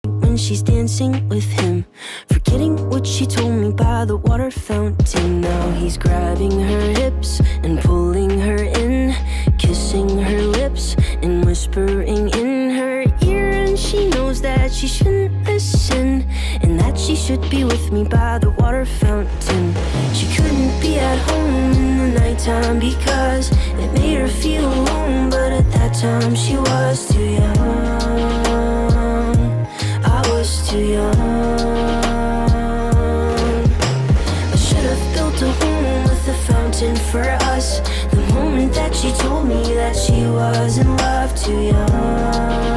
when she's dancing with him, forgetting what she told me by the water fountain. Now he's grabbing her hips and pulling her in, kissing her lips and whispering in her ear. And she knows that she shouldn't listen, and that she should be with me by the water fountain. She couldn't be at home in the nighttime because it made her feel alone, but at that time she was too young. I was too young. I should have built a home with a fountain for us the moment that she told me that she was in love. Too young.